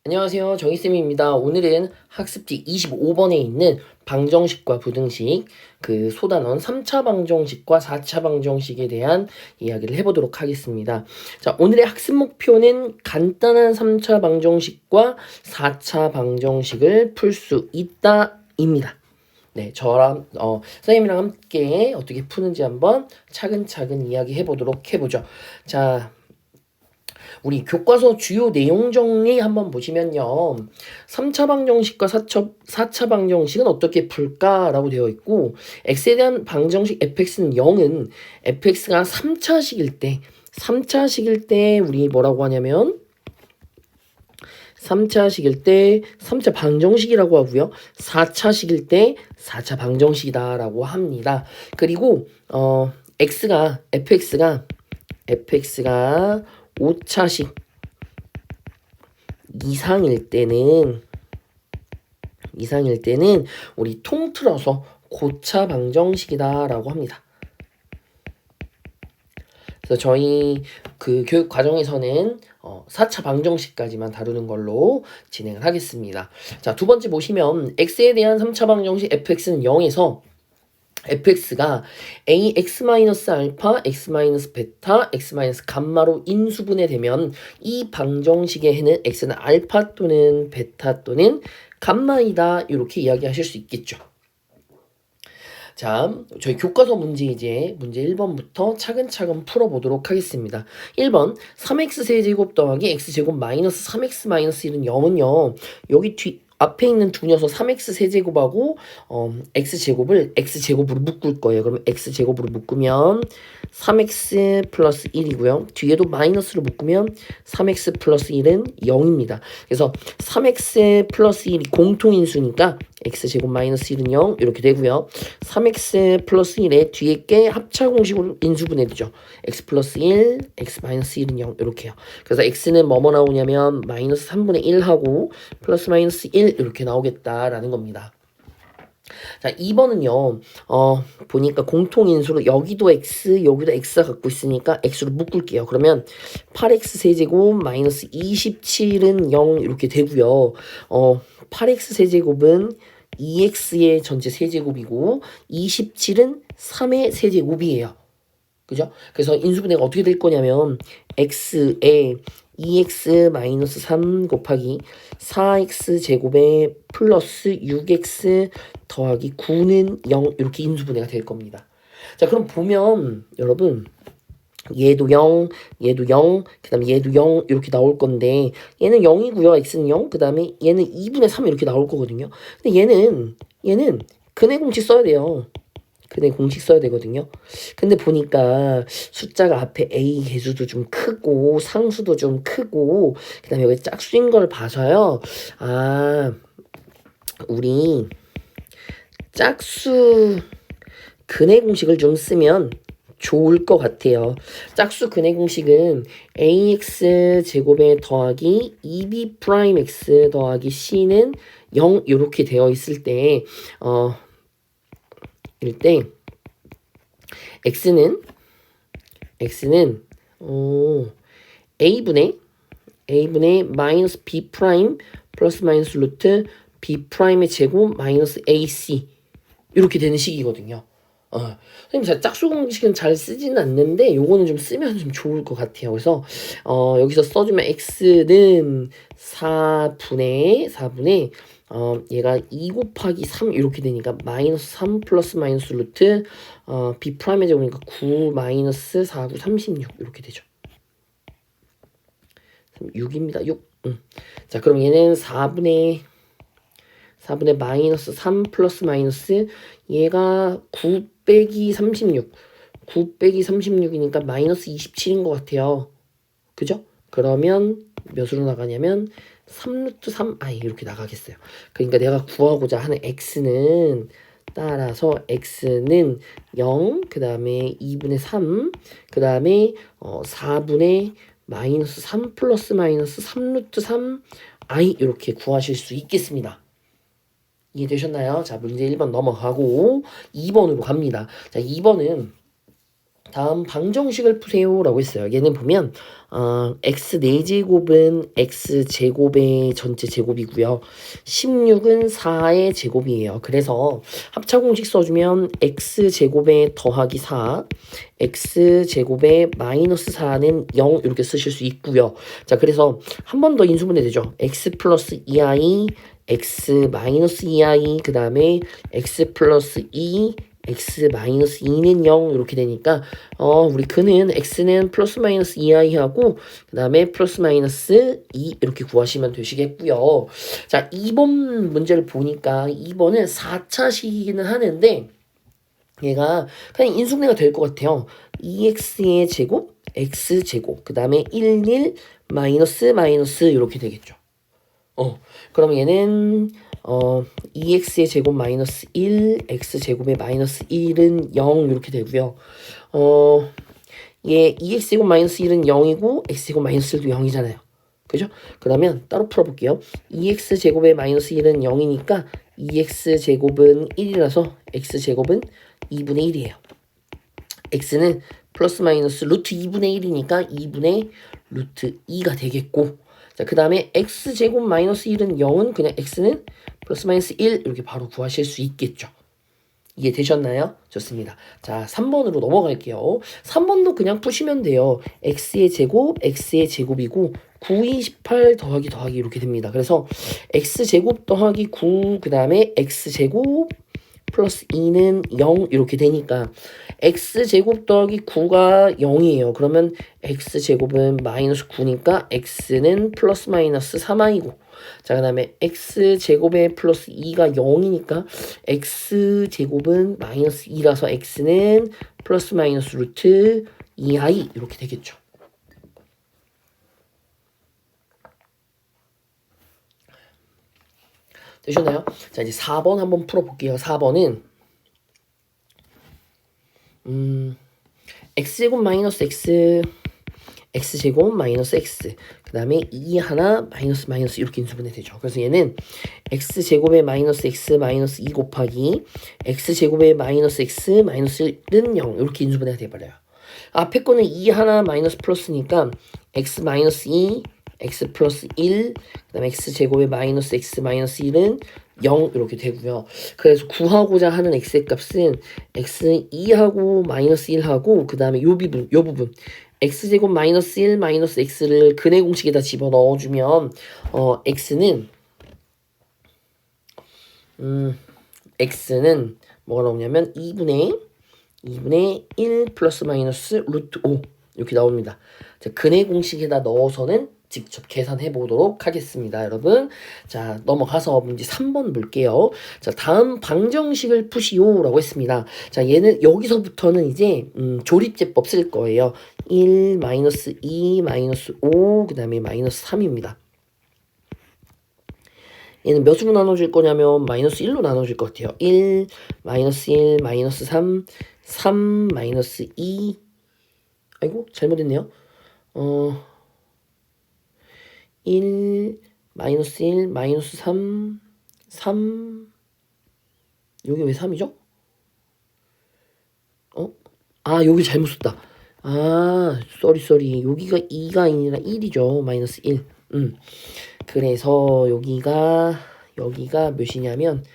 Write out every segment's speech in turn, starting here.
안녕하세요. 정희쌤입니다. 오늘은 학습지 25번에 있는 방정식과 부등식, 그 소단원 3차 방정식과 4차 방정식에 대한 이야기를 해보도록 하겠습니다. 자, 오늘의 학습 목표는 간단한 3차 방정식과 4차 방정식을 풀 수 있다입니다. 네, 저랑 선생님이랑 함께 어떻게 푸는지 한번 차근차근 이야기해 보도록 해보죠. 자, 우리 교과서 주요 내용 정리 한번 보시면요. 3차 방정식과 4차 방정식은 어떻게 풀까라고 되어 있고, x에 대한 방정식 fx는 0은 fx가 3차식일 때 우리 뭐라고 하냐면 3차식일 때 3차 방정식이라고 하고요. 4차식일 때 4차 방정식이다라고 합니다. 그리고 fx가 5차식 이상일 때는 우리 통틀어서 고차 방정식이다라고 합니다. 그래서 저희 그 교육 과정에서는 4차 방정식까지만 다루는 걸로 진행을 하겠습니다. 자, 두 번째 보시면 x에 대한 3차 방정식 fx는 0에서 fx가 ax-알파, x-베타, x-감마로 인수분해 되면 이 방정식의 해는 x는 알파 또는 베타 또는 감마이다 이렇게 이야기하실 수 있겠죠. 자, 저희 교과서 문제 1번부터 차근차근 풀어보도록 하겠습니다. 1번 3x 세제곱 더하기 x제곱 마이너스 3x 마이너스 1은 0은요. 여기 앞에 있는 두 녀석 3x 세제곱하고 x제곱으로 묶을 거예요. 그럼 x제곱으로 묶으면 3x 플러스 1이고요. 뒤에도 마이너스로 묶으면 3x 플러스 1은 0입니다. 그래서 3x 플러스 1이 공통인수니까 x제곱 마이너스 1은 0 이렇게 되고요. 3x 플러스 1에 뒤에 게 합차공식으로 인수분해되죠. x 플러스 1, x 마이너스 1은 0 이렇게요. 그래서 x는 뭐뭐 나오냐면 마이너스 3분의 1하고 플러스 마이너스 1 이렇게 나오겠다라는 겁니다. 자, 2번은요, 보니까 공통인수로 여기도 x, 여기도 x가 갖고 있으니까 x로 묶을게요. 그러면 8x 세제곱 마이너스 27은 0 이렇게 되고요. 8x 세제곱은 2x의 전체 세제곱이고 27은 3의 세제곱이에요. 그죠? 그래서 인수분해가 어떻게 될 거냐면 x에 2x-3 곱하기 4x 제곱에 플러스 6x 더하기 9는 0 이렇게 인수분해가 될 겁니다. 자, 그럼 보면 여러분 얘도 0, 얘도 0, 그 다음에 얘도 0 이렇게 나올 건데 얘는 0이고요. x는 0, 그 다음에 얘는 2분의 3 이렇게 나올 거거든요. 근데 얘는 근해 공식 써야 돼요. 근해 공식 써야 되거든요. 근데 보니까 숫자가 앞에 A 개수도 좀 크고 상수도 좀 크고 그 다음에 여기 짝수인 걸 봐서요. 아, 우리 짝수 근해 공식을 좀 쓰면 좋을 것 같아요. 짝수 근해 공식은 ax 제곱에 더하기 2b 프라임 x 더하기 c는 0 이렇게 되어 있을 때 x는 a분의 마이너스 b 프라임 플러스 마이너스 루트 b 프라임의 제곱 마이너스 ac 이렇게 되는 식이거든요. 선생님 짝수 공식은 잘 쓰지는 않는데 요거는 좀 쓰면 좀 좋을 것 같아요. 그래서 여기서 써주면 x는 4분의 얘가 2 곱하기 3 이렇게 되니까 마이너스 3 플러스 마이너스 루트 b 프라임의 제곱이니까 9 마이너스 4, 9, 36 이렇게 되죠. 6입니다. 6. 자, 그럼 얘는 4분의 마이너스 3 플러스 마이너스 얘가 9 빼기 36 36이니까 마이너스 27인 것 같아요. 그죠? 그러면 몇으로 나가냐면 3루트 3 이렇게 나가겠어요. 그러니까 내가 구하고자 하는 x는 따라서 x는 0, 그 다음에 2분의 3, 그 다음에 4분의 마이너스 3 플러스 마이너스 3루트 3 이렇게 구하실 수 있겠습니다. 이해되셨나요? 자, 문제 1번 넘어가고 2번으로 갑니다. 자, 2번은 다음 방정식을 푸세요라고 했어요. 얘는 보면 x 4제곱은 x제곱의 전체 제곱이고요. 16은 4의 제곱이에요. 그래서 합차공식 써주면 x제곱에 더하기 4, x제곱에 마이너스 4는 0 이렇게 쓰실 수 있고요. 자, 그래서 한 번 더 인수분해 되죠. x 플러스 2i, x 마이너스 2i, 그 다음에 x 플러스 2, x 마이너스 2는 0 이렇게 되니까 우리 그는 x는 플러스 마이너스 2i 하고 그 다음에 플러스 마이너스 2 이렇게 구하시면 되시겠고요. 자, 2번 문제를 보니까 2번은 4차식이기는 하는데 얘가 그냥 인수분해가 될 것 같아요. 2x의 제곱, x제곱, 그 다음에 1, 1, 마이너스 마이너스 이렇게 되겠죠. 그럼 얘는 2x의 제곱 마이너스 1, x제곱의 마이너스 1은 0 이렇게 되고요. 얘 2x제곱 마이너스 1은 0이고 x제곱 마이너스 1도 0이잖아요. 그죠? 그러면 따로 풀어볼게요. 2x제곱의 마이너스 1은 0이니까 2x제곱은 1이라서 x제곱은 2분의 1이에요. x는 플러스 마이너스 루트 2분의 1이니까 2분의 루트 2가 되겠고 자, 그 다음에 x제곱 마이너스 1은 0은 그냥 x는 플러스 마이너스 1 이렇게 바로 구하실 수 있겠죠. 이해되셨나요? 좋습니다. 자, 3번으로 넘어갈게요. 3번도 그냥 푸시면 돼요. x의 제곱, x의 제곱이고 9, 28 더하기 이렇게 됩니다. 그래서 x제곱 더하기 9, 그 다음에 x제곱 플러스 2는 0 이렇게 되니까 x제곱 더하기 9가 0이에요. 그러면 x제곱은 마이너스 9니까 x는 플러스 마이너스 3i고 자, 그 다음에 x제곱에 플러스 2가 0이니까 x제곱은 마이너스 2라서 x는 플러스 마이너스 루트 2i 이렇게 되겠죠. 되셨나요? 자, 이제 4번 한번 풀어볼게요. 4번은 x제곱 마이너스 x, x제곱 마이너스 x, 그 다음에 2 하나 마이너스 마이너스 이렇게 인수분해 되죠. 그래서 얘는 x제곱에 마이너스 x 마이너스 2 곱하기 x제곱에 마이너스 x 마이너스 1은 0 이렇게 인수분해가 돼버려요. 앞에 거는 2 하나 마이너스 플러스니까 x 마이너스 2, x 플러스 1, 그 다음에 x제곱에 마이너스 x 마이너스 1은 0 이렇게 되고요. 그래서 구하고자 하는 x의 값은 x 2하고 마이너스 1하고 그 다음에 요 부분 x제곱 마이너스 1 마이너스 x를 근의 공식에다 집어넣어주면 x는 뭐가 나오냐면 2분의 1 플러스 마이너스 루트 5 이렇게 나옵니다. 자, 근의 공식에다 넣어서는 직접 계산해 보도록 하겠습니다, 여러분. 자, 넘어가서 문제 3번 볼게요. 자, 다음 방정식을 푸시오라고 했습니다. 자, 얘는 여기서부터는 이제 조립제법 쓸 거예요. 1, 마이너스 2, 마이너스 5, 그 다음에 마이너스 3입니다. 얘는 몇으로 나눠줄 거냐면 마이너스 1로 나눠줄 것 같아요. 1, 마이너스 1, 마이너스 3, 3, 마이너스 2. 아이고, 잘못했네요. 1, 마이너스 1, 마이너스 3, 3. 여기 왜 3이죠? 여기 잘못 썼다. 쏘리. 여기가 2가 아니라 1이죠. 마이너스 1. 그래서 여기가 몇이냐면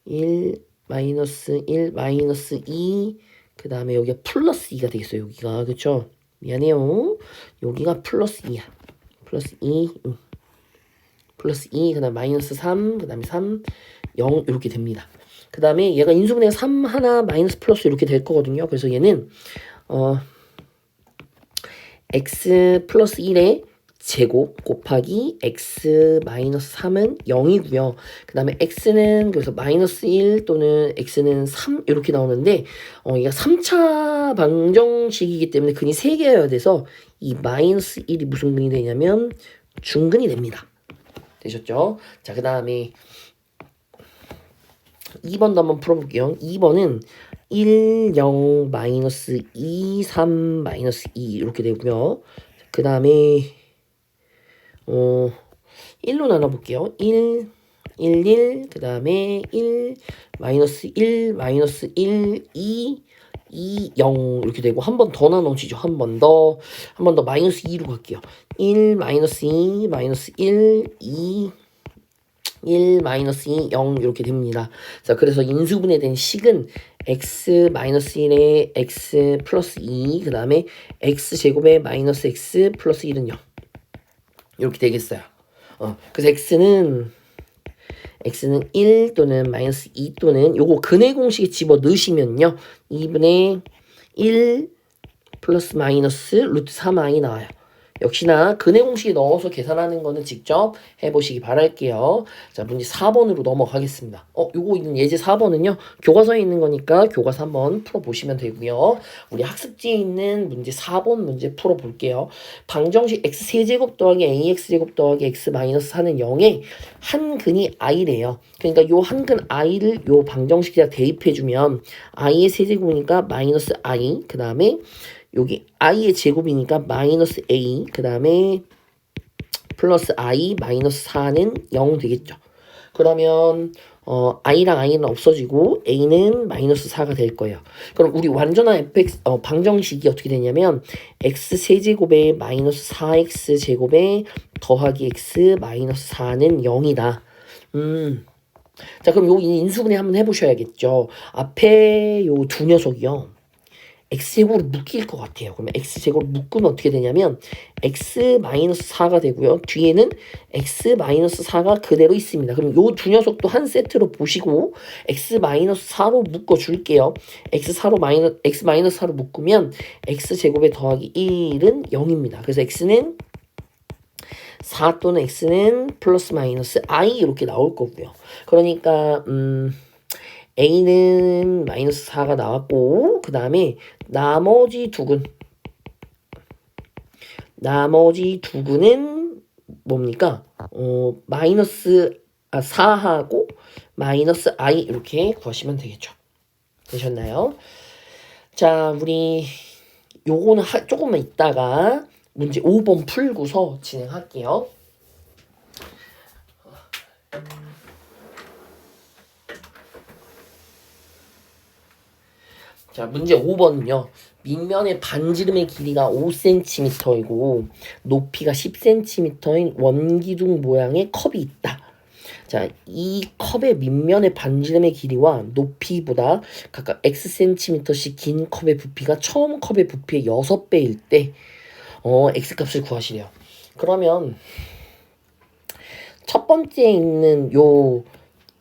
1, 마이너스 1, 마이너스 2, 그 다음에 여기가 플러스 2가 되겠어요. 여기가. 그쵸? 미안해요. 여기가 플러스 2야. 플러스 2, 플러스 2, 그 다음 마이너스 3, 그 다음에 3, 0 이렇게 됩니다. 그 다음에 얘가 인수분해가 3 하나 마이너스 플러스 이렇게 될 거거든요. 그래서 얘는 x 플러스 1의 제곱 곱하기 x 마이너스 3은 0이고요. 그 다음에 x는 그래서 마이너스 1 또는 x는 3 이렇게 나오는데 얘가 3차 방정식이기 때문에 근이 3개여야 돼서 이 마이너스 1이 무슨 근이 되냐면 중근이 됩니다. 되셨죠? 자, 그 다음에 2번도 한번 풀어볼게요. 2번은 1, 0, 마이너스 2, 3, 마이너스 2 이렇게 되고요. 그 다음에 1로 나눠볼게요. 1, 1, 그 다음에 1, 마이너스 1, 마이너스 1, 2, 2, 0 이렇게 되고 한 번 더 나눠지죠. 한 번 더 마이너스 2로 갈게요. 1, 마이너스 2, 마이너스 1, 2, 1, 마이너스 2, 0 이렇게 됩니다. 자, 그래서 인수분해된 식은 x 마이너스 1에 x 플러스 2, 그 다음에 x 제곱에 마이너스 x 플러스 1은 0 이렇게 되겠어요. 그래서 x는 1 또는 마이너스 2 또는 요거 근해 공식에 집어 넣으시면요 2분의 1 플러스 마이너스 루트 3i 나와요. 역시나 근해 공식에 넣어서 계산하는 거는 직접 해보시기 바랄게요. 자, 문제 4번으로 넘어가겠습니다. 요거 있는 예제 4번은요 교과서에 있는 거니까 교과서 한번 풀어보시면 되고요. 우리 학습지에 있는 문제 4번 문제 풀어볼게요. 방정식 x세제곱 더하기 ax제곱 더하기 x 마이너스 4는 0에 한 근이 i래요. 그러니까 요 한 근 i를 요 방정식에다 대입해주면 i의 세제곱이니까 마이너스 i, 그 다음에 여기 i의 제곱이니까 마이너스 a, 그 다음에 플러스 i 마이너스 4는 0 되겠죠. 그러면 i랑 i는 없어지고 a는 마이너스 4가 될 거예요. 그럼 우리 완전한 fx 방정식이 어떻게 되냐면 x 세제곱에 마이너스 4x 제곱에 더하기 x 마이너스 4는 0이다. 자, 그럼 요 인수분해 한번 해보셔야겠죠. 앞에 요 두 녀석이요. x제곱으로 묶일 것 같아요. 그러면 x제곱으로 묶으면 어떻게 되냐면 x-4가 되고요. 뒤에는 x-4가 그대로 있습니다. 그럼 요 두 녀석도 한 세트로 보시고 x-4로 묶어줄게요. x-4로 묶으면 x제곱에 더하기 1은 0입니다. 그래서 x는 4 또는 x는 플러스 마이너스 i 이렇게 나올 거고요. 그러니까 a는 마이너스 4가 나왔고 그 다음에 나머지 두 근은 뭡니까? 마이너스 4하고 마이너스 i 이렇게 구하시면 되겠죠. 되셨나요? 자, 우리 요거는 조금만 있다가 문제 5번 풀고서 진행할게요. 자, 문제 5번은요. 밑면의 반지름의 길이가 5cm이고 높이가 10cm인 원기둥 모양의 컵이 있다. 자, 이 컵의 밑면의 반지름의 길이와 높이보다 각각 xcm씩 긴 컵의 부피가 처음 컵의 부피의 6배일 때 x값을 구하시래요. 그러면 첫 번째에 있는 요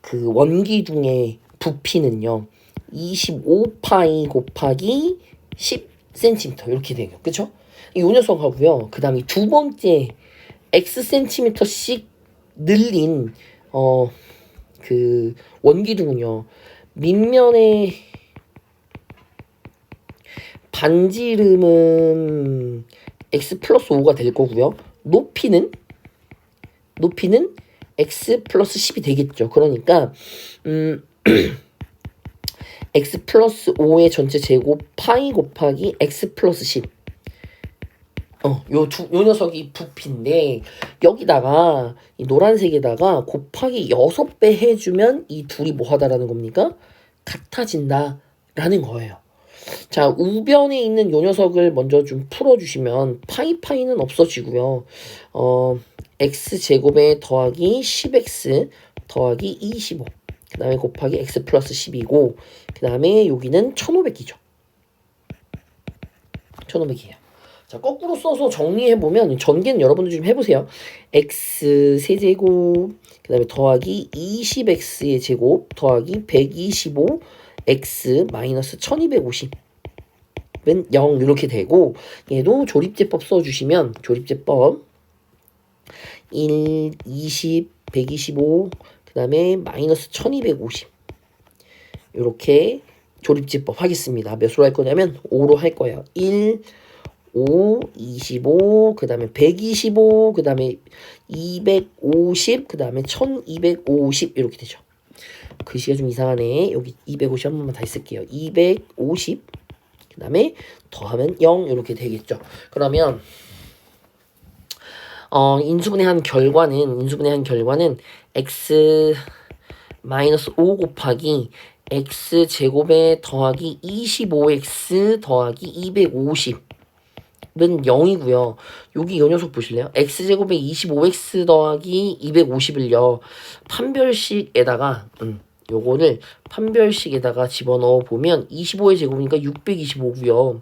그 원기둥의 부피는요. 25파이 곱하기 10cm 이렇게 돼요. 그쵸? 이 녀석하고요. 그 다음에 두 번째 xcm씩 늘린 그 원기둥은요. 밑면의 반지름은 x 플러스 5가 될 거고요. 높이는 x 플러스 10이 되겠죠. 그러니까 x 플러스 5의 전체 제곱 파이 곱하기 x 플러스 10. 요 녀석이 부피인데 여기다가 이 노란색에다가 곱하기 6배 해주면 이 둘이 뭐 하다라는 겁니까? 같아진다라는 거예요. 자, 우변에 있는 요 녀석을 먼저 좀 풀어주시면 파이는 없어지고요. x 제곱에 더하기 10x 더하기 25. 그 다음에 곱하기 x 플러스 10이고 그 다음에 여기는 1500이죠. 1500이에요. 자, 거꾸로 써서 정리해보면 전개는 여러분들 좀 해보세요. x 세제곱 그 다음에 더하기 20x의 제곱 더하기 125 x 마이너스 1250은 0 이렇게 되고 얘도 조립제법 써주시면 조립제법 1, 20, 125 그 다음에 마이너스 1250 이렇게 조립제법 하겠습니다. 몇으로 할 거냐면 5로 할 거예요. 1, 5, 25, 그 다음에 125, 그 다음에 250, 그 다음에 1250 이렇게 되죠. 글씨가 좀 이상하네. 여기 250 한 번만 다시 쓸게요. 250, 그 다음에 더하면 0 이렇게 되겠죠. 그러면 인수분해한 결과는 x 마이너스 5 곱하기 x제곱에 더하기 25x 더하기 250은 0이고요. 여기 이 녀석 보실래요? x제곱에 25x 더하기 250을요. 판별식에다가 요거를 판별식에다가 집어넣어 보면 25의 제곱이니까 625고요.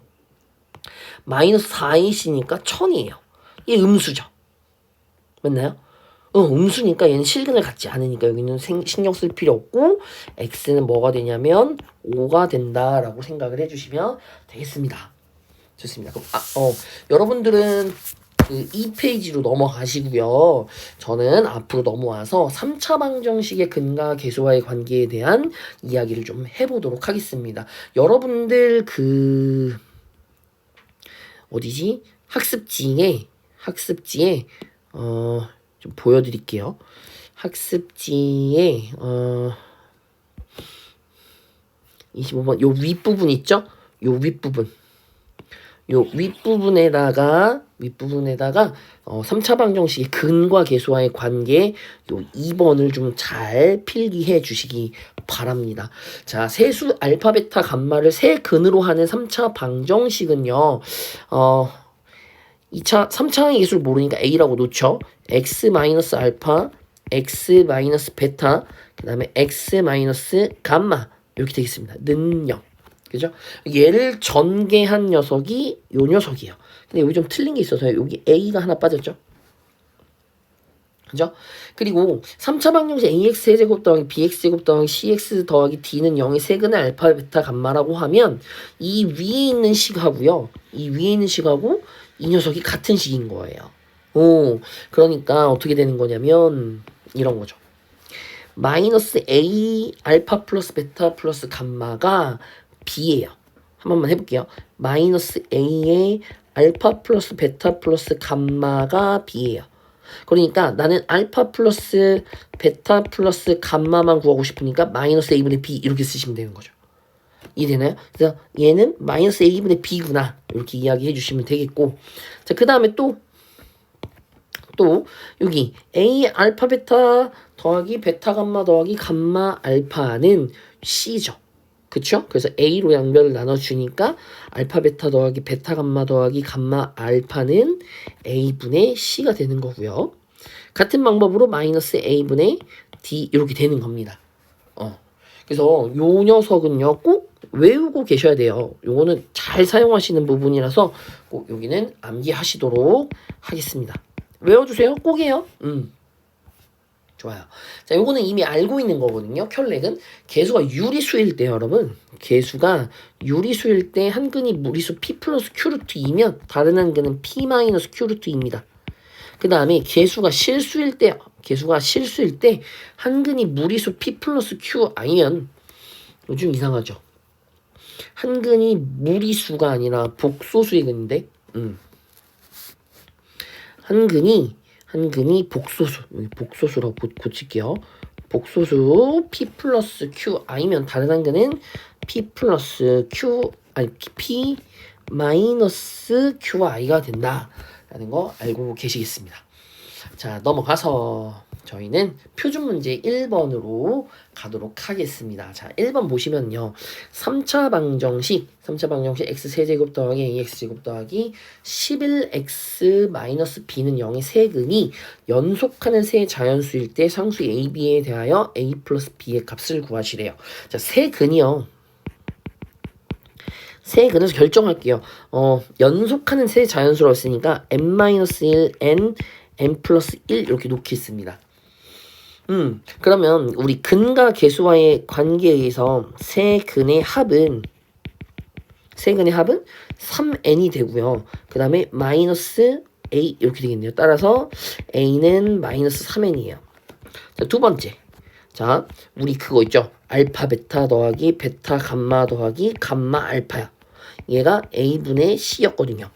마이너스 4이시니까 1000이에요. 얘 음수죠. 맞나요? 음수니까 얘는 실근을 갖지 않으니까 여기는 신경 쓸 필요 없고 x는 뭐가 되냐면 5가 된다라고 생각을 해주시면 되겠습니다. 좋습니다. 그럼 여러분들은 그 2페이지로 넘어가시고요. 저는 앞으로 넘어와서 3차 방정식의 근과 계수와의 관계에 대한 이야기를 좀 해보도록 하겠습니다. 여러분들 그 어디지? 학습지에 좀 보여드릴게요. 학습지에 25번 요 윗부분 있죠? 요 윗부분에다가 3차 방정식의 근과 계수와의 관계 요 2번을 좀 잘 필기해 주시기 바랍니다. 자, 세수 알파 베타 감마를 세 근으로 하는 3차 방정식은요. 3차의 계수를 모르니까 A라고 놓죠. X 마이너스 알파, X 마이너스 베타, 그 다음에 X 마이너스 감마 이렇게 되겠습니다. 는요. 그죠? 얘를 전개한 녀석이 요 녀석이에요. 근데 여기 좀 틀린 게 있어서요. 여기 A가 하나 빠졌죠. 그죠? 그리고 3차 방정식 ax 세제곱 더하기 bx 제곱 더하기 cx 더하기 d는 0의 세근의 알파 베타 감마라고 하면 이 위에 있는 식하고요. 이 위에 있는 식하고 이 녀석이 같은 식인 거예요. 그러니까 어떻게 되는 거냐면 이런 거죠. 마이너스 a 알파 플러스 베타 플러스 감마가 b예요. 한 번만 해볼게요. 마이너스 a의 알파 플러스 베타 플러스 감마가 b예요. 그러니까 나는 알파 플러스 베타 플러스 감마만 구하고 싶으니까 마이너스 a분의 b 이렇게 쓰시면 되는 거죠. 이해되나요? 그래서 얘는 마이너스 a분의 b구나 이렇게 이야기해 주시면 되겠고, 자, 그 다음에 또 여기 a 알파 베타 더하기 베타 감마 더하기 감마 알파는 c죠. 그쵸? 그래서 a로 양변을 나눠주니까 알파 베타 더하기 베타 감마 더하기 감마 알파는 a분의 c가 되는 거고요. 같은 방법으로 마이너스 a분의 d 이렇게 되는 겁니다. 그래서 요 녀석은요 꼭 외우고 계셔야 돼요. 요거는 잘 사용하시는 부분이라서 꼭 여기는 암기하시도록 하겠습니다. 외워주세요. 꼭이에요. 좋아요. 자, 요거는 이미 알고 있는 거거든요. 켤레근 개수가 유리수일 때, 여러분, 개수가 유리수일 때 한 근이 무리수 p 플러스 q 루트 2면 다른 한 근은 p 마이너스 q 루트 2입니다. 그 다음에 개수가 실수일 때 한 근이 무리수 p 플러스 q 아니면 요즘 이상하죠. 한 근이 무리수가 아니라 복소수의 근인데, 한 근이 복소수, 여기 복소수라고 고칠게요. 복소수 p 플러스 q 아니면 다른 한 근은 p 플러스 q 아니 p 마이너스 qi가 된다라는 거 알고 계시겠습니다. 자, 넘어가서 저희는 표준 문제 1번으로 가도록 하겠습니다. 자, 1번 보시면요. 3차 방정식 x세제곱 더하기 ax제곱 더하기 11x 마이너스 b는 0의 세근이 연속하는 세 자연수일 때 상수 a, b에 대하여 a 플러스 b의 값을 구하시래요. 자, 세근이요. 세근에서 결정할게요. 연속하는 세 자연수로 했으니까 n-1, n 플러스 1 이렇게 놓겠습니다. 그러면 우리 근과 계수와의 관계에 의해서 세 근의 합은 3n이 되고요. 그 다음에 마이너스 a 이렇게 되겠네요. 따라서 a는 마이너스 3n이에요. 자, 두 번째. 자, 우리 그거 있죠. 알파 베타 더하기 베타 감마 더하기 감마 알파야. 얘가 a분의 c였거든요.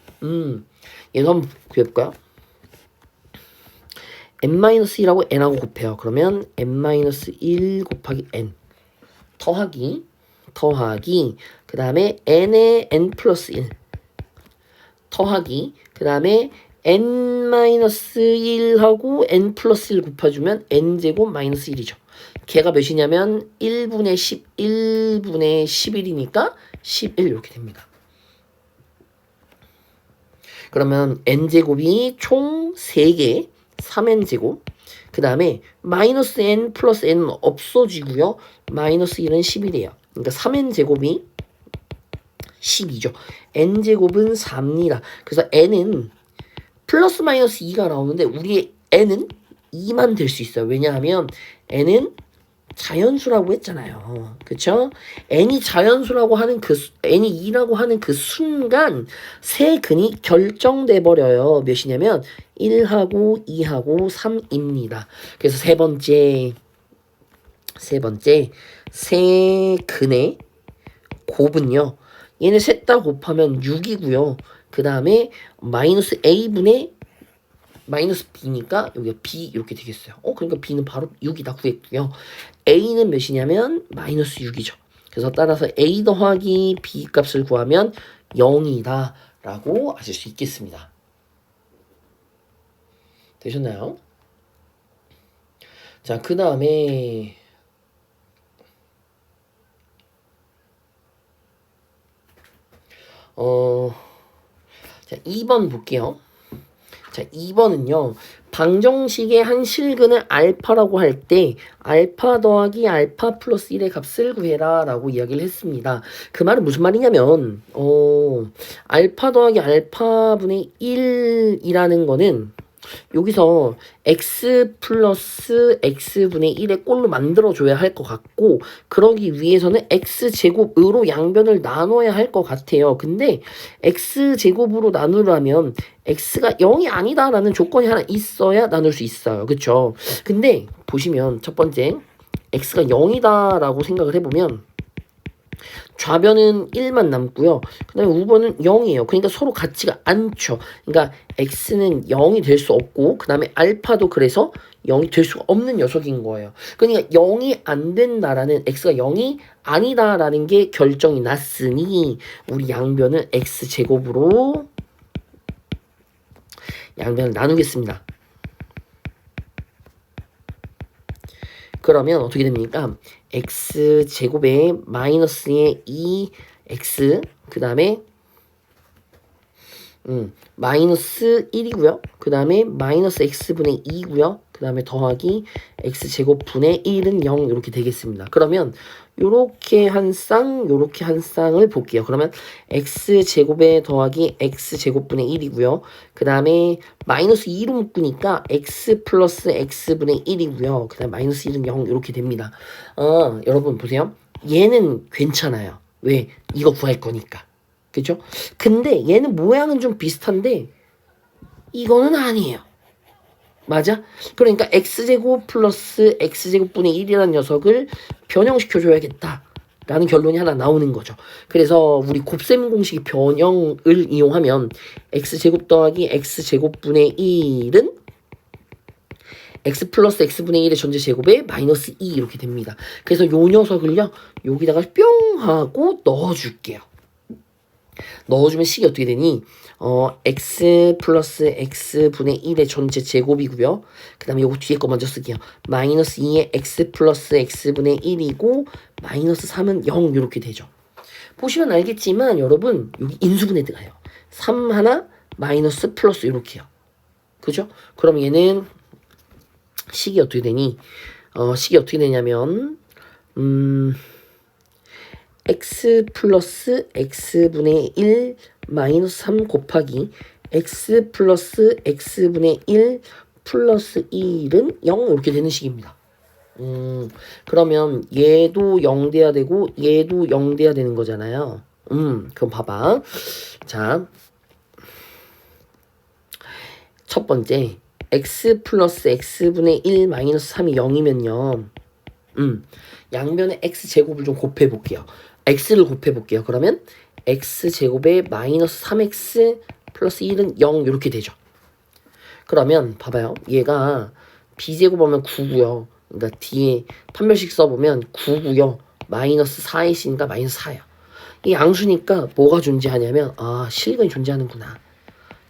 얘도 한번 구해볼까요? n-1하고 n하고 곱해요. 그러면 n-1 곱하기 n 더하기 그 다음에 n에 n 플러스 1 더하기 그 다음에 n-1하고 n 플러스 1 곱해주면 n제곱 마이너스 1이죠. 걔가 몇이냐면 1분의 10, 1분의 11이니까 11 이렇게 됩니다. 그러면 n제곱이 총 3개, 3n제곱. 그 다음에 마이너스 n 플러스 n은 없어지고요. 마이너스 1은 11이에요. 그러니까 3n제곱이 12죠. n제곱은 4입니다. 그래서 n은 플러스 마이너스 2가 나오는데 우리의 n은 2만 될 수 있어요. 왜냐하면 n은 자연수라고 했잖아요. 그쵸? n이 자연수라고 하는 n이 2라고 하는 그 순간 세 근이 결정돼 버려요. 몇이냐면 1하고 2하고 3입니다. 그래서 세 번째 세 근의 곱은요. 얘네 셋 다 곱하면 6이고요. 그 다음에 마이너스 a분의 마이너스 b니까 여기가 b 이렇게 되겠어요. 그러니까 b는 바로 6이다 구했고요. a는 몇이냐면 마이너스 6이죠. 그래서 따라서 a 더하기 b 값을 구하면 0이다 라고 아실 수 있겠습니다. 되셨나요? 자, 그 다음에 자, 2번 볼게요. 자, 2번은요. 방정식의 한 실근을 알파라고 할 때 알파 더하기 알파 플러스 1의 값을 구해라 라고 이야기를 했습니다. 그 말은 무슨 말이냐면 알파 더하기 알파분의 1이라는 거는 여기서 x 플러스 x분의 1의 꼴로 만들어줘야 할 것 같고 그러기 위해서는 x제곱으로 양변을 나눠야 할 것 같아요. 근데 x제곱으로 나누려면 x가 0이 아니다라는 조건이 하나 있어야 나눌 수 있어요. 그쵸? 근데 보시면 첫 번째 x가 0이다라고 생각을 해보면 좌변은 1만 남고요. 그 다음에 우변은 0이에요. 그러니까 서로 같지가 않죠. 그러니까 x는 0이 될 수 없고 그 다음에 알파도 그래서 0이 될 수가 없는 녀석인 거예요. 그러니까 0이 안 된다라는 x가 0이 아니다라는 게 결정이 났으니 우리 양변은 x제곱으로 양변을 나누겠습니다. 그러면 어떻게 됩니까? x제곱에 마이너스의 2x 그 다음에 마이너스 1이고요. 그 다음에 마이너스 x분의 2고요. 그 다음에 더하기 x제곱 분의 1은 0 이렇게 되겠습니다. 그러면 요렇게 한 쌍을 볼게요. 그러면 x제곱에 더하기 x제곱분의 1이고요. 그 다음에 마이너스 2로 묶으니까 x 플러스 x분의 1이고요. 그 다음에 마이너스 1은 0 이렇게 됩니다. 여러분 보세요. 얘는 괜찮아요. 왜? 이거 구할 거니까. 그죠? 근데 얘는 모양은 좀 비슷한데 이거는 아니에요. 맞아? 그러니까 x제곱 플러스 x제곱분의 1이라는 녀석을 변형시켜줘야겠다 라는 결론이 하나 나오는 거죠. 그래서 우리 곱셈 공식의 변형을 이용하면 x제곱 더하기 x제곱분의 1은 x 플러스 x분의 1의 전체 제곱에 마이너스 2 이렇게 됩니다. 그래서 요 녀석을요 여기다가 뿅 하고 넣어줄게요. 넣어주면 식이 어떻게 되니? x 플러스 x분의 1의 전체 제곱이고요. 그 다음에 요거 뒤에 거 먼저 쓸게요. 마이너스 2의 x 플러스 x분의 1이고 마이너스 3은 0 이렇게 되죠. 보시면 알겠지만 여러분 여기 인수분해 들어가요. 3 하나 마이너스 플러스 이렇게요. 그죠? 그럼 얘는 식이 어떻게 되니? 식이 어떻게 되냐면 x 플러스 x분의 1 마이너스 3 곱하기 x 플러스 x분의 1 플러스 1은 0 이렇게 되는 식입니다. 그러면 얘도 0 돼야 되고 얘도 0 돼야 되는 거잖아요. 그럼 봐봐. 자, 첫 번째 x 플러스 x분의 1 마이너스 3이 0이면요. 양변의 x제곱을 좀 곱해볼게요. x를 곱해볼게요. 그러면 x제곱에 마이너스 3x 플러스 1은 0 이렇게 되죠. 그러면 봐봐요. 얘가 b제곱하면 9고요. 그러니까 뒤에 판별식 써보면 9고요. 마이너스 4이니까 마이너스 4야. 이 양수니까 뭐가 존재하냐면 실근이 존재하는구나.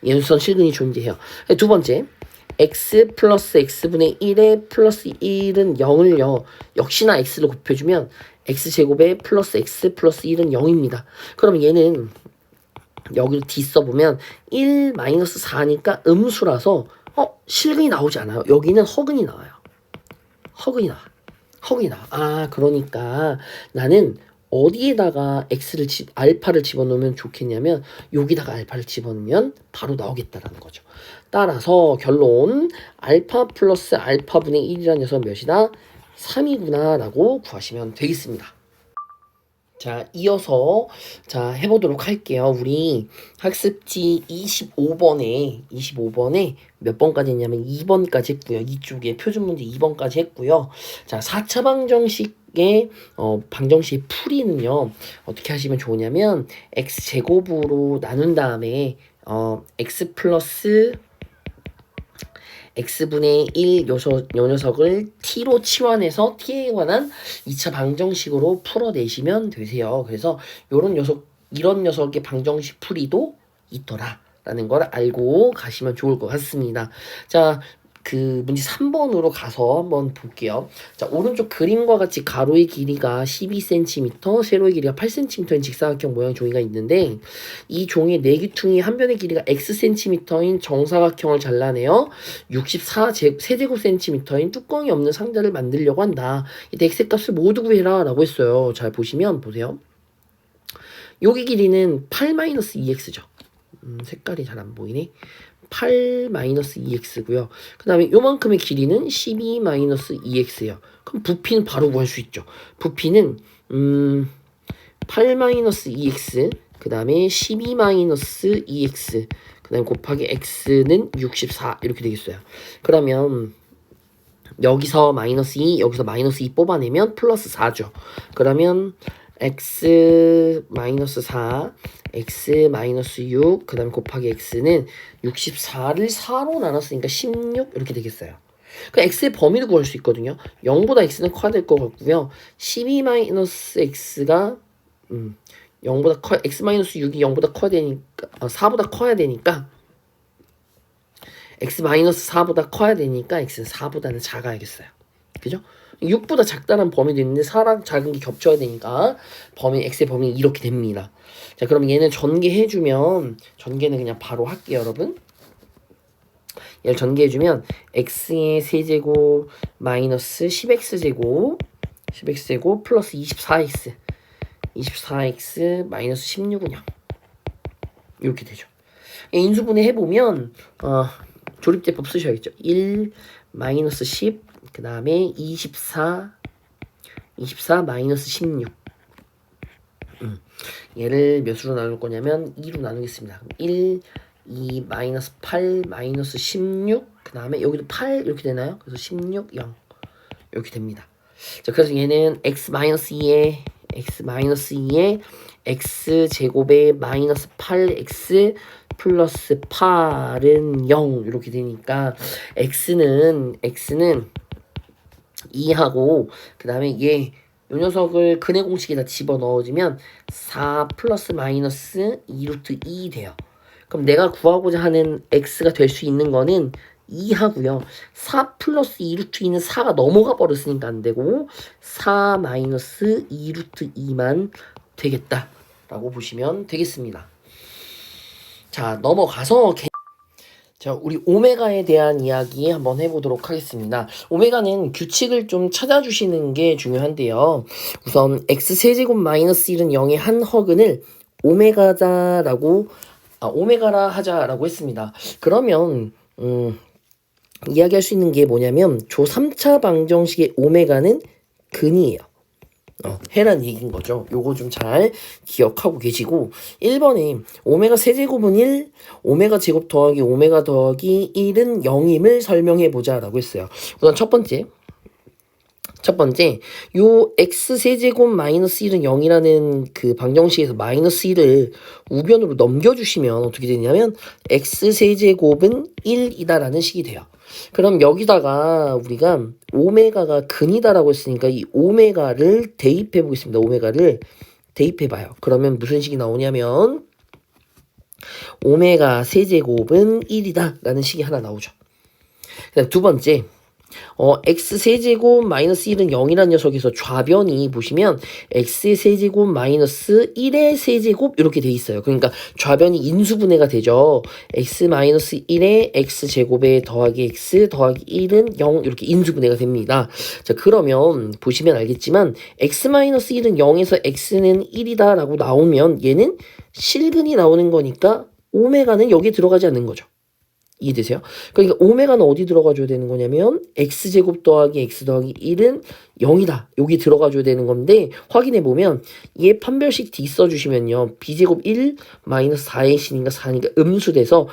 연수선 실근이 존재해요. 두 번째 x 플러스 x분의 1에 플러스 1은 0을요. 역시나 x를 곱해주면 x제곱에 플러스 x 플러스 1은 0입니다. 그럼 얘는 여기로 d 써보면 1 마이너스 4니까 음수라서 실근이 나오지 않아요. 여기는 허근이 나와요. 허근이 나와. 허근이 나와. 아, 그러니까 나는 어디에다가 알파를 집어넣으면 좋겠냐면 여기다가 알파를 집어넣으면 바로 나오겠다라는 거죠. 따라서 결론 알파 플러스 알파분의 1이라는 녀석은 몇이다? 3이구나 라고 구하시면 되겠습니다. 자, 이어서 자 해보도록 할게요. 우리 학습지 25번에 몇 번까지 했냐면 2번까지 했고요. 이쪽에 표준 문제 2번까지 했고요. 자, 4차 방정식의 방정식 풀이는요. 어떻게 하시면 좋으냐면 x제곱으로 나눈 다음에 x 플러스 x분의 1 요 녀석을 t로 치환해서 t에 관한 2차 방정식으로 풀어내시면 되세요. 그래서 이런 녀석의 방정식 풀이도 있더라라는 걸 알고 가시면 좋을 것 같습니다. 자, 그 문제 3번으로 가서 한번 볼게요. 자, 오른쪽 그림과 같이 가로의 길이가 12cm, 세로의 길이가 8cm인 직사각형 모양 종이가 있는데 이 종이의 네 귀퉁이 한 변의 길이가 xcm인 정사각형을 잘라내어 64 세제곱cm인 뚜껑이 없는 상자를 만들려고 한다. 이때 x값을 모두 구해라 라고 했어요. 잘 보시면 보세요. 여기 길이는 8-2x죠. 색깔이 잘 안 보이네. 8-2x고요. 그 다음에 요만큼의 길이는 12-2x예요. 그럼 부피는 바로 구할 수 있죠. 부피는 8-2x 그 다음에 12-2x 그 다음에 곱하기 x는 64 이렇게 되겠어요. 그러면 여기서 마이너스 2 여기서 마이너스 2 뽑아내면 플러스 4죠. 그러면 x 마이너스 4 x 마이너스 6 그 다음에 곱하기 x는 64를 4로 나눴으니까 16 이렇게 되겠어요. 그 x의 범위도 구할 수 있거든요. 0보다 x는 커야 될 것 같고요. 12 마이너스 x가 0보다 커 x 마이너스 6이 0보다 커야 되니까 4보다 커야 되니까 x 마이너스 4보다 커야 되니까 x는 4보다는 작아야겠어요. 그죠? 6보다 작다는 범위도 있는데 4랑 작은 게 겹쳐야 되니까 x의 범위는 이렇게 됩니다. 자, 그럼 얘는 전개해주면 전개는 그냥 바로 할게요, 여러분. 얘를 전개해주면 x의 세제곱 마이너스 10x제곱 플러스 24x 마이너스 16은 0 이렇게 되죠. 인수분해 해보면 조립제법 쓰셔야겠죠. 1 마이너스 10 그 다음에 24 마이너스 16 얘를 몇으로 나눌 거냐면 2로 나누겠습니다. 1, 2, 마이너스 8, 마이너스 16 그 다음에 여기도 8 이렇게 되나요? 그래서 16, 0 이렇게 됩니다. 자, 그래서 얘는 x-2에 x제곱에 마이너스 8x 플러스 8은 0 이렇게 되니까 x는 2하고 그 다음에 요 녀석을 근해 공식에다 집어넣어주면 4 플러스 마이너스 2루트 2 돼요. 그럼 내가 구하고자 하는 x가 될 수 있는 거는 2하고요. 4 플러스 2루트 2는 4가 넘어가 버렸으니까 안 되고 4 마이너스 2루트 2만 되겠다라고 보시면 되겠습니다. 자, 넘어가서 자, 우리 오메가에 대한 이야기 한번 해보도록 하겠습니다. 오메가는 규칙을 좀 찾아주시는 게 중요한데요. 우선 x세제곱 마이너스 1은 0의 한 허근을 오메가라 하자라고 했습니다. 그러면 이야기할 수 있는 게 뭐냐면 조 3차 방정식의 오메가는 근이에요. 해란 얘기인 거죠. 요거 좀 잘 기억하고 계시고 1번에 오메가 세제곱은 1, 오메가 제곱 더하기 오메가 더하기 1은 0임을 설명해보자 라고 했어요. 우선 첫 번째 요 x 세제곱 마이너스 1은 0이라는 그 방정식에서 마이너스 1을 우변으로 넘겨주시면 어떻게 되냐면 x 세제곱은 1이다라는 식이 돼요. 그럼 여기다가 우리가 오메가가 근이다라고 했으니까 이 오메가를 대입해 보겠습니다. 오메가를 대입해 봐요. 그러면 무슨 식이 나오냐면 오메가 세제곱은 1이다 라는 식이 하나 나오죠. 그다음 두 번째, x세제곱 마이너스 1은 0이라는 녀석에서 좌변이 보시면 x의 세제곱 마이너스 1의 세제곱 이렇게 돼 있어요. 그러니까 좌변이 인수분해가 되죠. x 마이너스 1에 x제곱에 더하기 x 더하기 1은 0 이렇게 인수분해가 됩니다. 자, 그러면 보시면 알겠지만 x 마이너스 1은 0에서 x는 1이다 라고 나오면 얘는 실근이 나오는 거니까 오메가는 여기에 들어가지 않는 거죠. 이해되세요? 그러니까 오메가는 어디 들어가줘야 되는 거냐면 x제곱 더하기 x 더하기 1은 0이다. 여기 들어가줘야 되는 건데 확인해보면 얘 판별식 D 써주시면요. b제곱 1 마이너스 4의 신인가 4니까 음수돼서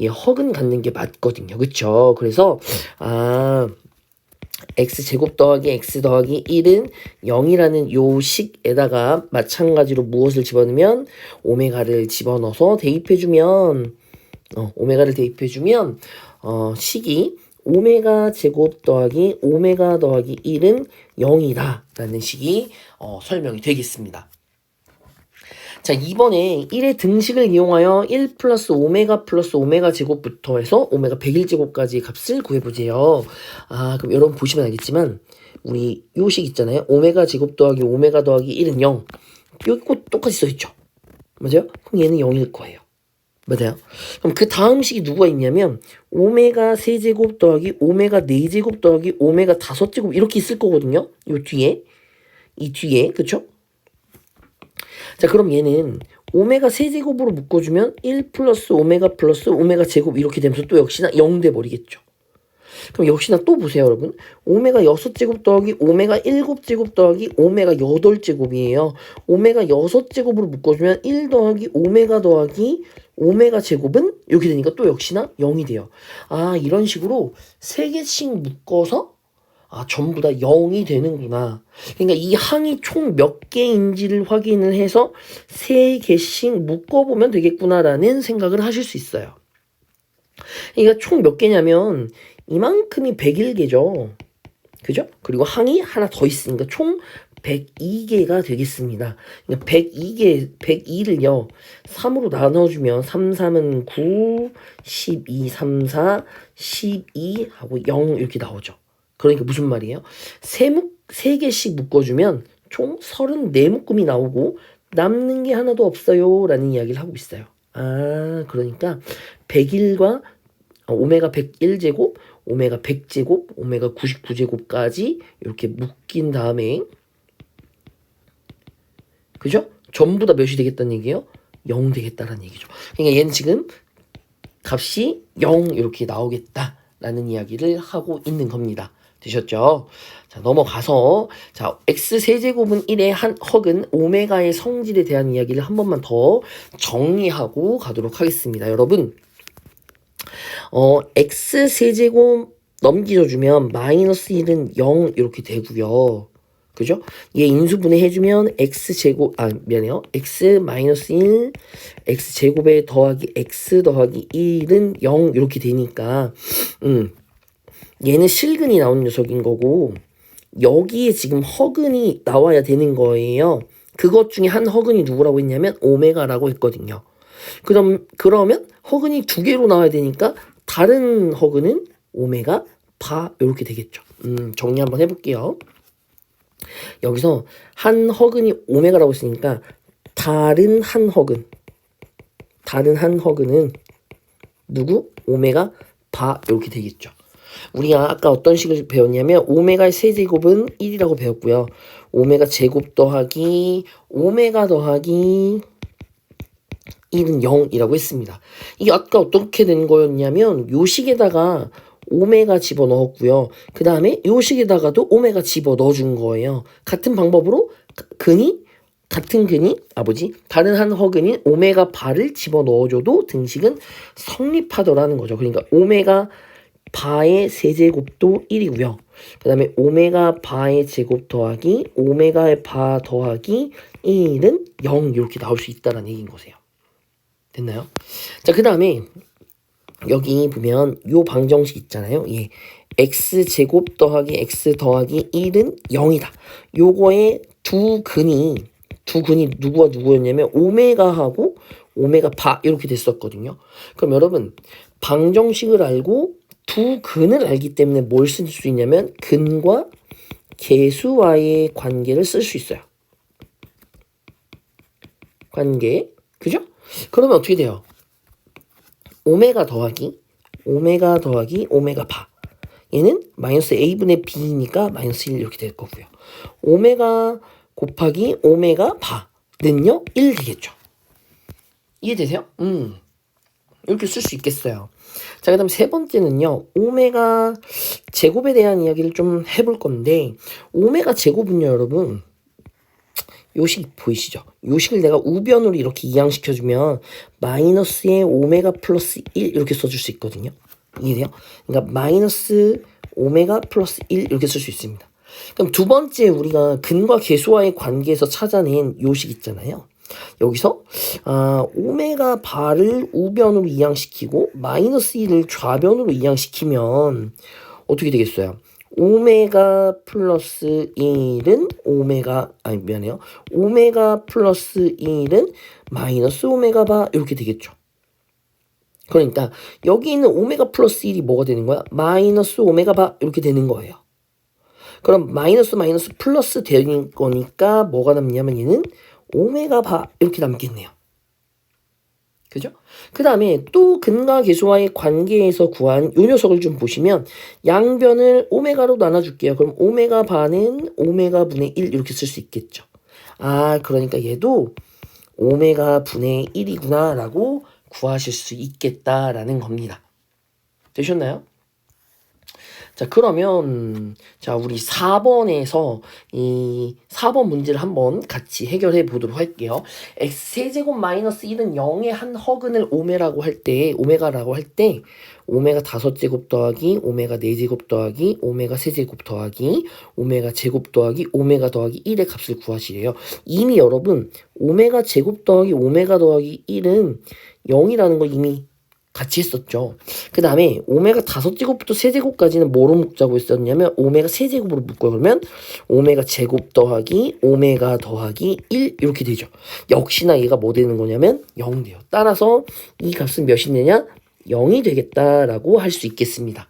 얘 허근 갖는 게 맞거든요. 그쵸? 그래서 x제곱 더하기 x 더하기 1은 0이라는 요 식에다가 마찬가지로 무엇을 집어넣으면 오메가를 집어넣어서 대입해주면 오메가를 대입해주면 식이 오메가 제곱 더하기 오메가 더하기 1은 0이다 라는 식이 설명이 되겠습니다. 자, 이번에 1의 등식을 이용하여 1 플러스 오메가 제곱부터 해서 오메가 101제곱까지의 값을 구해보세요. 그럼 여러분 보시면 알겠지만 우리 요 식 있잖아요. 오메가 제곱 더하기 오메가 더하기 1은 0. 여기 꼭 똑같이 써있죠. 맞아요? 그럼 얘는 0일 거예요. 맞아요? 그럼 그 다음 식이 누가 있냐면 오메가 세제곱 더하기 오메가 4제곱 더하기 오메가 5제곱 이렇게 있을 거거든요. 요 뒤에. 이 뒤에. 그쵸? 자, 그럼 얘는 오메가 세제곱으로 묶어주면 1 플러스 오메가 제곱 이렇게 되면서 또 역시나 0 돼버리겠죠. 그럼 역시나 또 보세요, 여러분. 오메가 6제곱 더하기 오메가 7제곱 더하기 오메가 8제곱이에요. 오메가 6제곱으로 묶어주면 1 더하기 오메가 더하기 오메가 제곱은 이렇게 되니까 또 역시나 0이 돼요. 이런 식으로 3개씩 묶어서 전부 다 0이 되는구나. 그러니까 이 항이 총 몇 개인지를 확인을 해서 3개씩 묶어보면 되겠구나라는 생각을 하실 수 있어요. 그러니까 총 몇 개냐면 이만큼이 101개죠. 그죠? 그리고 항이 하나 더 있으니까 총 102개가 되겠습니다. 그러니까 102를요. 3으로 나눠주면 3, 3은 9, 12, 3, 4, 12 하고 0 이렇게 나오죠. 그러니까 무슨 말이에요? 3개씩 묶어주면 총 34묶음이 나오고 남는 게 하나도 없어요 라는 이야기를 하고 있어요. 그러니까 101과 오메가 101제곱, 오메가 100제곱, 오메가 99제곱까지 이렇게 묶인 다음에 그죠? 전부 다 몇이 되겠다는 얘기예요? 0 되겠다라는 얘기죠. 그러니까 얘는 지금 값이 0 이렇게 나오겠다라는 이야기를 하고 있는 겁니다. 되셨죠? 자, 넘어가서 자, x세제곱은 1의 한 허근 오메가의 성질에 대한 이야기를 한 번만 더 정리하고 가도록 하겠습니다. 여러분 x세제곱 넘겨주면 마이너스 1은 0 이렇게 되고요. 그죠? 얘 인수분해 해주면 x제곱 미안해요. x 마이너스 1 x제곱에 더하기 x 더하기 1은 0 이렇게 되니까 얘는 실근이 나오는 녀석인 거고 여기에 지금 허근이 나와야 되는 거예요. 그것 중에 한 허근이 누구라고 했냐면 오메가라고 했거든요. 그러면 허근이 2개로 나와야 되니까 다른 허근은 오메가 바 이렇게 되겠죠. 정리 한번 해볼게요. 여기서 한 허근이 오메가라고 했으니까 다른 한 허근은 누구? 오메가 바 이렇게 되겠죠. 우리가 아까 어떤 식을 배웠냐면 오메가의 세제곱은 1이라고 배웠고요. 오메가 제곱 더하기 오메가 더하기 1은 0이라고 했습니다. 이게 아까 어떻게 된 거였냐면 요 식에다가 오메가 집어넣었고요. 그 다음에 요 식에다가도 오메가 집어넣어준 거예요. 같은 방법으로 다른 한 허근인 오메가 바를 집어넣어줘도 등식은 성립하더라는 거죠. 그러니까 오메가 바의 세제곱도 1이고요. 그 다음에 오메가 바의 제곱 더하기 오메가의 바 더하기 1은 0 이렇게 나올 수 있다는 얘기인 거세요. 됐나요? 자, 그 다음에 여기 보면 요 방정식 있잖아요. 예. x제곱 더하기 x 더하기 1은 0이다. 요거의 두 근이 누구와 누구였냐면 오메가하고 오메가 바 이렇게 됐었거든요. 그럼 여러분 방정식을 알고 두 근을 알기 때문에 뭘 쓸 수 있냐면 근과 계수와의 관계를 쓸 수 있어요. 관계. 그죠? 그러면 어떻게 돼요? 오메가 더하기 오메가 바. 얘는 마이너스 a분의 b니까 마이너스 1 이렇게 될 거고요. 오메가 곱하기 오메가 바는요 1 되겠죠. 이해되세요? 이렇게 쓸 수 있겠어요. 자, 그 다음 세 번째는요. 오메가 제곱에 대한 이야기를 좀 해볼 건데 오메가 제곱은요 여러분 요 식 보이시죠? 요 식을 내가 우변으로 이렇게 이항시켜주면 마이너스의 오메가 플러스 1 이렇게 써줄 수 있거든요. 이해돼요? 그러니까 마이너스 오메가 플러스 1 이렇게 쓸 수 있습니다. 그럼 두 번째 우리가 근과 계수와의 관계에서 찾아낸 요 식 있잖아요. 여기서 오메가 바를 우변으로 이항시키고 마이너스 1을 좌변으로 이항시키면 어떻게 되겠어요? 오메가 플러스 1은 오메가 플러스 1은 마이너스 오메가 바 이렇게 되겠죠. 그러니까 여기 있는 오메가 플러스 1이 뭐가 되는 거야? 마이너스 오메가 바 이렇게 되는 거예요. 그럼 마이너스 플러스 되는 거니까 뭐가 남냐면 얘는 오메가 바 이렇게 남겠네요. 그죠? 그 다음에 또 근과 계수와의 관계에서 구한 요 녀석을 좀 보시면 양변을 오메가로 나눠줄게요. 그럼 오메가 바는 오메가 분의 1 이렇게 쓸 수 있겠죠. 그러니까 얘도 오메가 분의 1이구나 라고 구하실 수 있겠다라는 겁니다. 되셨나요? 자, 그러면 자 우리 4번에서 이 4번 문제를 한번 같이 해결해 보도록 할게요. x세제곱 마이너스 1은 0의 한 허근을 오메가라고 할 때 오메가 5제곱 더하기 오메가 4제곱 더하기 오메가 세제곱 더하기 오메가 제곱 더하기 오메가 더하기 1의 값을 구하시래요. 이미 여러분 오메가 제곱 더하기 오메가 더하기 1은 0이라는 걸 이미 같이 했었죠. 그 다음에 오메가 5제곱부터 세제곱까지는 뭐로 묶자고 했었냐면 오메가 세제곱으로 묶어요. 그러면 오메가 제곱 더하기 오메가 더하기 1 이렇게 되죠. 역시나 얘가 뭐 되는 거냐면 0 돼요. 따라서 이 값은 몇이 되냐? 0이 되겠다라고 할 수 있겠습니다.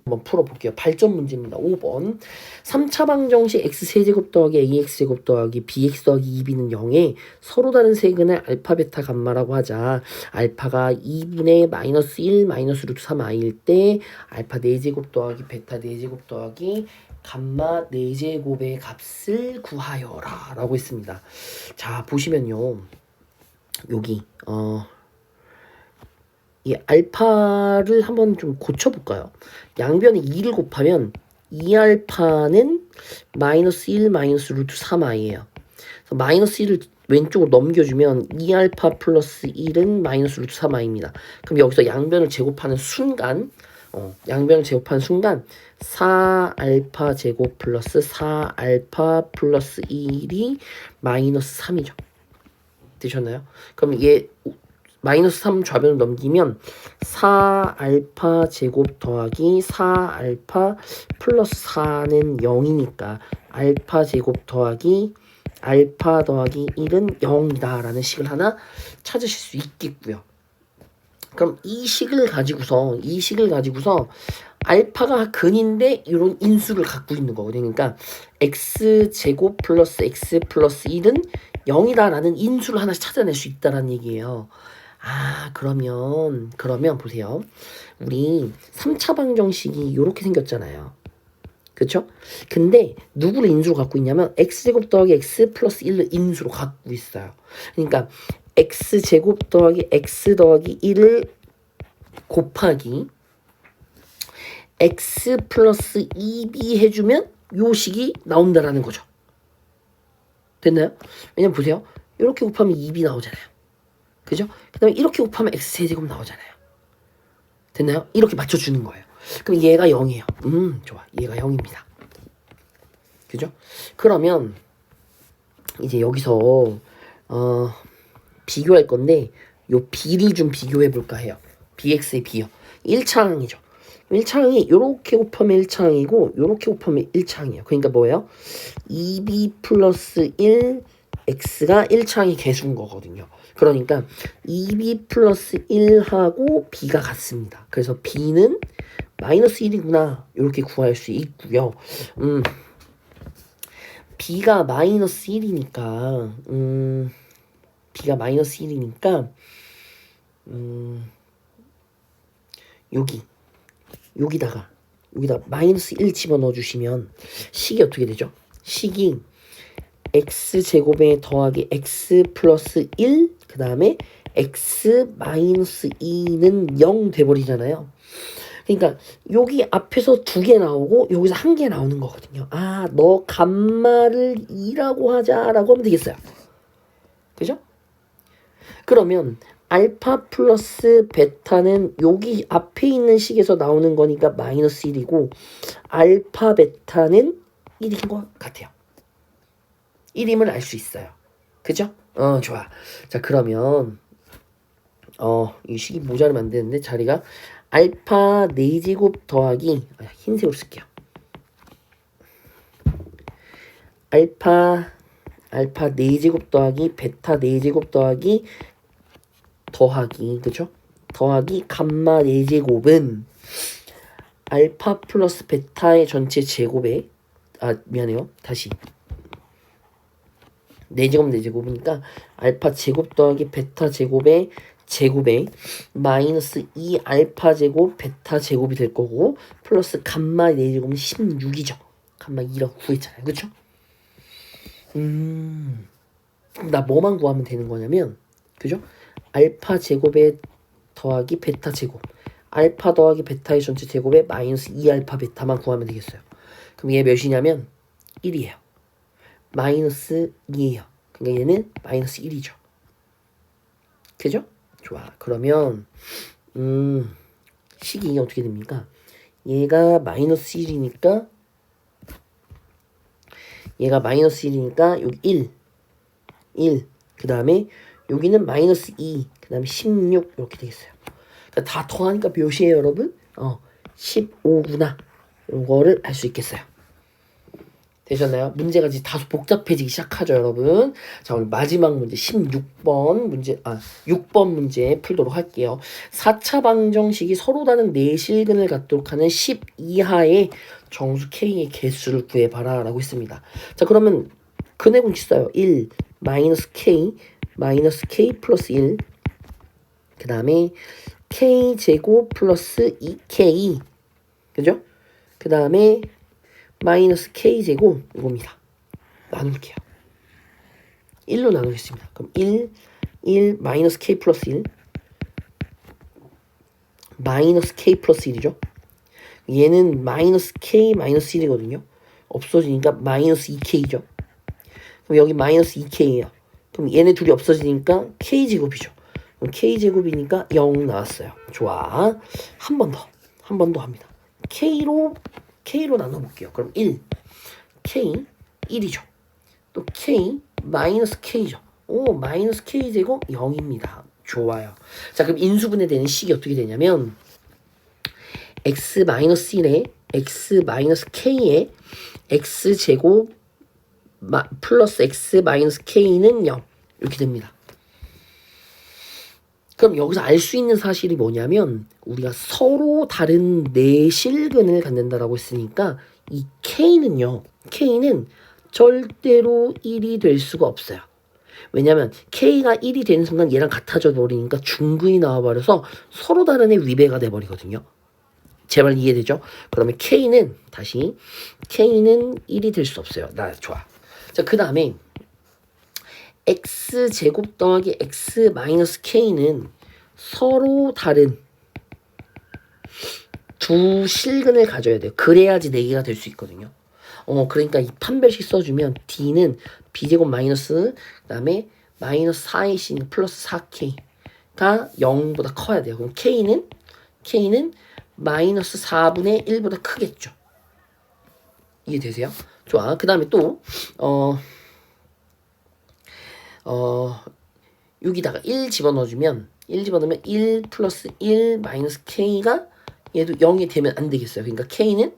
한번 풀어볼게요. 8점 문제입니다. 5번 3차 방정식 x세제곱 더하기 ax제곱 더하기 bx 더하기 2b는 0에 서로 다른 세근을 알파 베타 감마라고 하자. 알파가 2분의 마이너스 1 마이너스 루트 3i일 때 알파 4제곱 더하기 베타 4제곱 더하기 감마 4제곱의 값을 구하여라 라고 했습니다. 자, 보시면요. 여기 이 알파를 한번 좀 고쳐볼까요? 양변에 2를 곱하면 2알파는 마이너스 1 마이너스 루트 3i예요. 그래서 마이너스 1을 왼쪽으로 넘겨주면 2알파 플러스 1은 마이너스 루트 3i입니다. 그럼 여기서 양변을 제곱하는 순간 4알파 제곱 플러스 4알파 플러스 1이 마이너스 3이죠. 되셨나요? 그럼 얘 마이너스 3 좌변을 넘기면 4알파 제곱 더하기 4알파 플러스 4는 0이니까 알파 제곱 더하기 알파 더하기 1은 0이다 라는 식을 하나 찾으실 수 있겠고요. 그럼 이 식을 가지고서 알파가 근인데 이런 인수를 갖고 있는 거거든요. 그러니까 x제곱 플러스 x 플러스 1은 0이다 라는 인수를 하나씩 찾아낼 수 있다라는 얘기예요. 그러면 보세요. 우리 3차 방정식이 이렇게 생겼잖아요. 그쵸? 근데 누구를 인수로 갖고 있냐면 x제곱 더하기 x 플러스 1을 인수로 갖고 있어요. 그러니까 x제곱 더하기 x 더하기 1을 곱하기 x 플러스 2b 해주면 요 식이 나온다라는 거죠. 됐나요? 왜냐면 보세요. 이렇게 곱하면 2b 나오잖아요. 그죠? 그 다음에 이렇게 곱하면 x세제곱 나오잖아요. 됐나요? 이렇게 맞춰주는 거예요. 그럼 얘가 0이에요. 좋아. 얘가 0입니다. 그죠? 그러면 이제 여기서 비교할 건데 요 b를 좀 비교해 볼까 해요. bx의 b요. 1차항이죠. 1차항이 요렇게 곱하면 1차항이고 요렇게 곱하면 1차항이에요. 그러니까 뭐예요? 2b 플러스 1 x가 1창의 개수인 거거든요. 그러니까 2b 플러스 1하고 b가 같습니다. 그래서 b는 마이너스 1이구나 이렇게 구할 수 있고요. b가 마이너스 1이니까 b가 마이너스 1이니까 여기다가 마이너스 1 집어넣어 주시면 식이 어떻게 되죠? 식이 x제곱에 더하기 x 플러스 1, 그 다음에 x 마이너스 2는 0 돼버리잖아요. 그러니까 여기 앞에서 2개 나오고 여기서 1개 나오는 거거든요. 아, 너 감마를 2라고 하자라고 하면 되겠어요. 그죠? 그러면 알파 플러스 베타는 여기 앞에 있는 식에서 나오는 거니까 마이너스 1이고 알파 베타는 1인 것 같아요. 1임을 알 수 있어요. 그죠? 좋아. 자, 그러면 이 식이 모자르면 안 되는데 자리가 알파 4제곱 더하기 흰색으로 쓸게요. 알파 4제곱 더하기 베타 4제곱 더하기 그죠? 더하기 감마 4제곱은 알파 플러스 베타의 전체 제곱에 미안해요. 다시 4제곱 4제곱이니까 알파 제곱 더하기 베타 제곱에 마이너스 2 알파 제곱 베타 제곱이 될 거고 플러스 감마 4제곱은 16이죠. 감마 2라고 구했잖아요. 그쵸? 나 뭐만 구하면 되는 거냐면 그죠? 알파 제곱에 더하기 베타 제곱 알파 더하기 베타의 전체 제곱에 마이너스 2 알파 베타만 구하면 되겠어요. 그럼 얘 몇이냐면 1이에요. 마이너스 2예요. 그러니까 얘는 마이너스 1이죠. 그죠? 좋아. 그러면 식이 어떻게 됩니까? 얘가 마이너스 1이니까 여기 1 그 다음에 여기는 마이너스 2 그 다음에 16 이렇게 되겠어요. 그러니까 다 더하니까 몇이에요 여러분? 15구나. 이거를 알 수 있겠어요. 되셨나요? 문제가 이제 다소 복잡해지기 시작하죠, 여러분. 자, 오늘 마지막 문제 6번 문제 풀도록 할게요. 4차 방정식이 서로 다른 내실근을 갖도록 하는 10 이하의 정수 K의 개수를 구해봐라 라고 했습니다. 자, 그러면 근해공식 써요. 1 마이너스 K 플러스 1 그 다음에 K 제곱 플러스 2K 그죠? 그 다음에 마이너스 K제곱 이겁니다. 나눌게요. 1로 나누겠습니다. 그럼 1 마이너스 K 플러스 1 마이너스 K 플러스 1이죠. 얘는 마이너스 K 마이너스 1이거든요. 없어지니까 마이너스 2K죠. 그럼 여기 마이너스 2K예요. 그럼 얘네 둘이 없어지니까 K제곱이죠. 그럼 K제곱이니까 0 나왔어요. 좋아. 한 번 더 합니다. K로 나눠볼게요. 그럼 1 K 1이죠. 또 K 마이너스 K죠. 마이너스 K제곱 0입니다. 좋아요. 자, 그럼 인수분해 되는 식이 어떻게 되냐면 x 마이너스 1에 x 마이너스 K에 x제곱 플러스 x 마이너스 K는 0 이렇게 됩니다. 그럼 여기서 알 수 있는 사실이 뭐냐면 우리가 서로 다른 내실근을 갖는다라고 했으니까 이 K는 절대로 1이 될 수가 없어요. 왜냐면 K가 1이 되는 순간 얘랑 같아져 버리니까 중근이 나와버려서 서로 다른 애 위배가 돼버리거든요. 제발 이해되죠? 그러면 K는 1이 될 수 없어요. 좋아. 자, 그 다음에 x제곱 더하기 x 마이너스 k는 서로 다른 두 실근을 가져야 돼요. 그래야지 4개가 될 수 있거든요. 그러니까 이 판별식 써주면 d는 b제곱 마이너스 그 다음에 마이너스 4ac 플러스 4k가 0보다 커야 돼요. 그럼 k는 마이너스 4분의 1보다 크겠죠. 이해되세요? 좋아. 그 다음에 또 여기다가 1 집어넣어주면 1 플러스 1 마이너스 k가 얘도 0이 되면 안 되겠어요. 그러니까 k는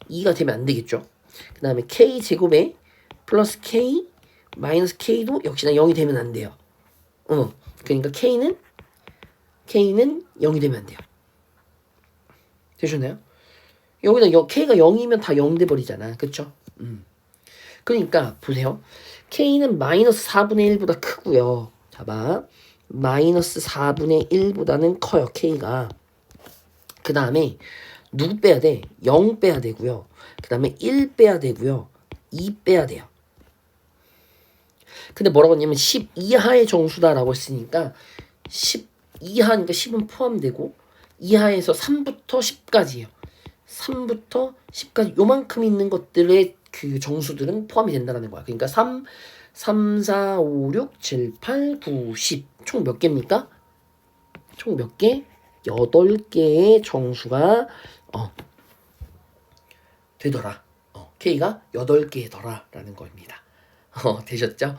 2가 되면 안 되겠죠. 그 다음에 k 제곱에 플러스 k 마이너스 K도 역시나 0이 되면 안 돼요. 그러니까 K는 0이 되면 안 돼요. 되셨나요? 여기다 K가 0이면 다 0 돼버리잖아. 그쵸? 그러니까 보세요. K는 마이너스 4분의 1보다 크고요. 봐봐. 마이너스 4분의 1보다는 커요. K가. 그 다음에 누구 빼야 돼? 0 빼야 되고요. 그 다음에 1 빼야 되고요. 2 빼야 돼요. 근데 뭐라고 했냐면 10 이하의 정수다라고 했으니까 10 이하니까 10은 포함되고 이하에서 3부터 10까지예요. 3부터 10까지 요만큼 있는 것들의 그 정수들은 포함이 된다는 거야. 그러니까 3, 4, 5, 6, 7, 8, 9, 10. 총 몇 개입니까? 총 몇 개? 8개의 정수가 되더라. K가 8개더라 라는 겁니다. 되셨죠?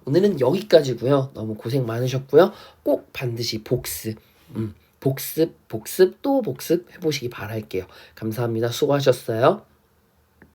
오늘은 여기까지고요. 너무 고생 많으셨고요. 꼭 반드시 복습, 복습 또 복습 해보시기 바랄게요. 감사합니다. 수고하셨어요.